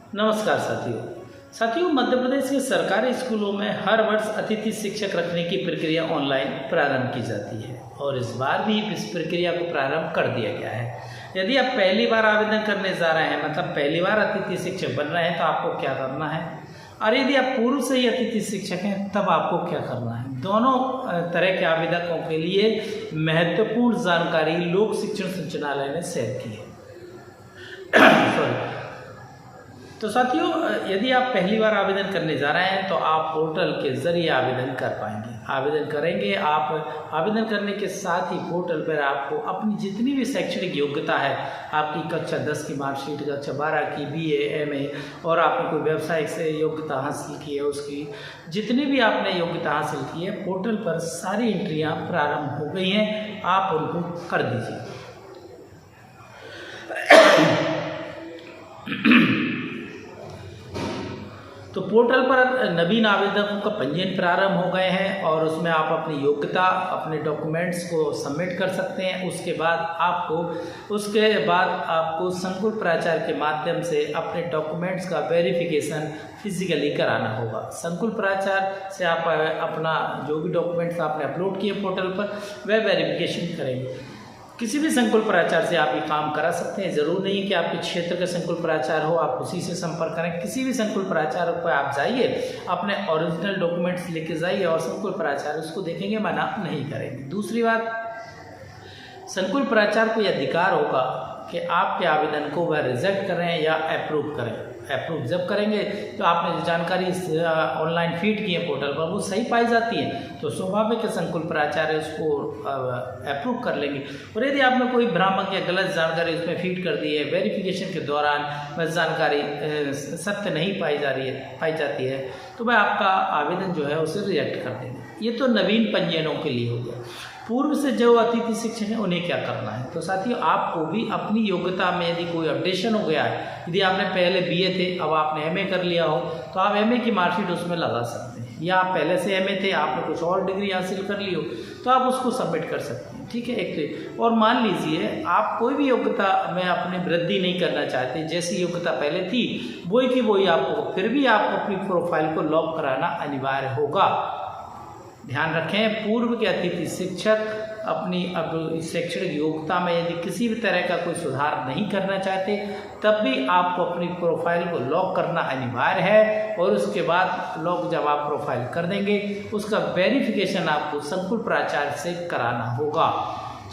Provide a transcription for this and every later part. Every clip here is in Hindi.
नमस्कार साथियों, मध्य प्रदेश के सरकारी स्कूलों में हर वर्ष अतिथि शिक्षक रखने की प्रक्रिया ऑनलाइन प्रारंभ की जाती है और इस बार भी इस प्रक्रिया को प्रारंभ कर दिया गया है। यदि आप पहली बार आवेदन करने जा रहे हैं, मतलब पहली बार अतिथि शिक्षक बन रहे हैं, तो आपको क्या करना है, और यदि आप पूर्व से ही अतिथि शिक्षक हैं तब आपको क्या करना है। दोनों तरह के आवेदकों के लिए महत्वपूर्ण जानकारी लोक शिक्षण संचालनालय ने शेयर की है। तो साथियों, यदि आप पहली बार आवेदन करने जा रहे हैं तो आप पोर्टल के जरिए आवेदन कर पाएंगे। आवेदन करेंगे, आप आवेदन करने के साथ ही पोर्टल पर आपको अपनी जितनी भी शैक्षणिक योग्यता है, आपकी कक्षा 10 की मार्कशीट, कक्षा 12 की, BA, MA, और आपने कोई व्यावसायिक से योग्यता हासिल की है, उसकी जितनी भी आपने योग्यता हासिल की है, पोर्टल पर सारी एंट्रियाँ प्रारंभ हो गई हैं। आप उनको कर दीजिए। तो पोर्टल पर नवीन आवेदकों का पंजीयन प्रारंभ हो गए हैं और उसमें आप अपनी योग्यता, अपने डॉक्यूमेंट्स को सबमिट कर सकते हैं। उसके बाद आपको संकुल प्राचार्य के माध्यम से अपने डॉक्यूमेंट्स का वेरिफिकेशन फिजिकली कराना होगा। संकुल प्राचार्य से आप अपना जो भी डॉक्यूमेंट्स आपने अपलोड किए पोर्टल पर, वह वेरिफिकेशन करेंगे। किसी भी संकुल प्राचार्य से आप ये काम करा सकते हैं। ज़रूर नहीं कि आपके क्षेत्र का संकुल प्राचार्य हो, आप उसी से संपर्क करें। किसी भी संकुल प्राचार्य पर आप जाइए, अपने ओरिजिनल डॉक्यूमेंट्स लेके जाइए और संकुल प्राचार्य उसको देखेंगे, मना नहीं करेंगे। दूसरी बात, संकुल प्राचार्य को यह अधिकार होगा कि आपके आवेदन को वह रिजेक्ट करें या अप्रूव करें। अप्रूव जब करेंगे तो आपने जो जानकारी ऑनलाइन फीड की है पोर्टल पर, वो सही पाई जाती है तो स्वाभाविक संकुल प्राचार्य उसको अप्रूव कर लेंगे। और यदि आपने कोई भ्रामक या गलत जानकारी उसमें फीड कर दी है, वेरिफिकेशन के दौरान वह जानकारी सत्य नहीं पाई जाती है, तो वह आपका आवेदन जो है उसे रिजेक्ट कर देंगे। ये तो नवीन पंजीयनों के लिए हो गया। पूर्व से जो अतिथि शिक्षक हैं उन्हें क्या करना है, तो साथियों आपको भी अपनी योग्यता में यदि कोई अपडेशन हो गया है, यदि आपने पहले BA थे, अब आपने MA कर लिया हो, तो आप MA की मार्कशीट उसमें लगा सकते हैं। या आप पहले से MA थे, आपने कुछ और डिग्री हासिल कर ली हो, तो आप उसको सबमिट कर सकते हैं। ठीक है, एक तो और मान लीजिए आप कोई भी योग्यता में अपनी वृद्धि नहीं करना चाहते, जैसी योग्यता पहले थी वही की वही आपको, फिर भी आपको अपनी प्रोफाइल को लॉक कराना अनिवार्य होगा। ध्यान रखें, पूर्व के अतिथि शिक्षक अपनी अब शैक्षणिक योग्यता में यदि किसी भी तरह का कोई सुधार नहीं करना चाहते, तब भी आपको अपनी प्रोफाइल को लॉक करना अनिवार्य है। और उसके बाद लॉक जब आप प्रोफाइल कर देंगे, उसका वेरिफिकेशन आपको संकुल प्राचार्य से कराना होगा।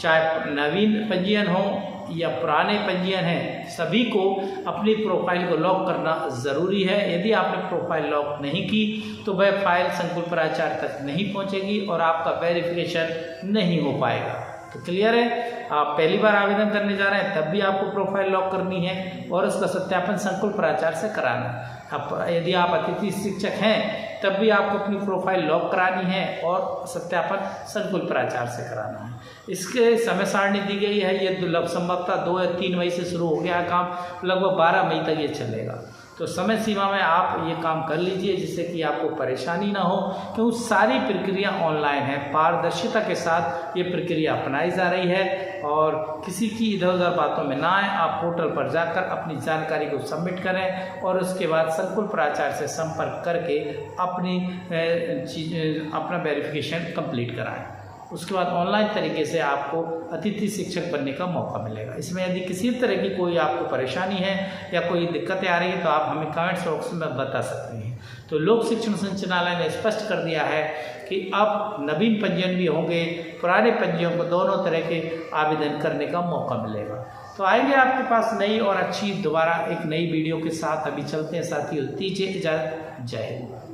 चाहे नवीन पंजीयन हो या पुराने पंजीयन हैं, सभी को अपनी प्रोफाइल को लॉक करना ज़रूरी है। यदि आपने प्रोफाइल लॉक नहीं की तो वह फाइल संकुल प्राचार्य तक नहीं पहुंचेगी और आपका वेरिफिकेशन नहीं हो पाएगा। तो क्लियर है, आप पहली बार आवेदन करने जा रहे हैं तब भी आपको प्रोफाइल लॉक करनी है और उसका सत्यापन संकुल प्राचार्य से कराना है। अब यदि आप अतिथि शिक्षक हैं तब भी आपको अपनी प्रोफाइल लॉक करानी है और सत्यापन संकुल प्राचार्य से कराना है। इसके समय सारणी दी गई है, ये संभवतः 2 या 3 मई से शुरू हो गया काम, लगभग 12 मई तक ये चलेगा। तो समय सीमा में आप ये काम कर लीजिए जिससे कि आपको परेशानी ना हो, क्योंकि सारी प्रक्रिया ऑनलाइन है। पारदर्शिता के साथ ये प्रक्रिया अपनाई जा रही है और किसी की इधर उधर बातों में ना आए। आप पोर्टल पर जाकर अपनी जानकारी को सबमिट करें और उसके बाद संकुल प्राचार्य से संपर्क करके अपना वेरिफिकेशन कंप्लीट कराएं। उसके बाद ऑनलाइन तरीके से आपको अतिथि शिक्षक बनने का मौका मिलेगा। इसमें यदि किसी तरह की कोई आपको परेशानी है या कोई दिक्कतें आ रही है तो आप हमें कमेंट्स बॉक्स में बता सकते हैं। तो लोक शिक्षण संचालनालय ने स्पष्ट कर दिया है कि अब नवीन पंजीयन भी होंगे, पुराने पंजीयन को दोनों तरह के आवेदन करने का मौका मिलेगा। तो आएंगे आपके पास नई और अच्छी दोबारा एक नई वीडियो के साथ। अभी चलते हैं साथियों, दीजिए इजाज़त। जय हिंद।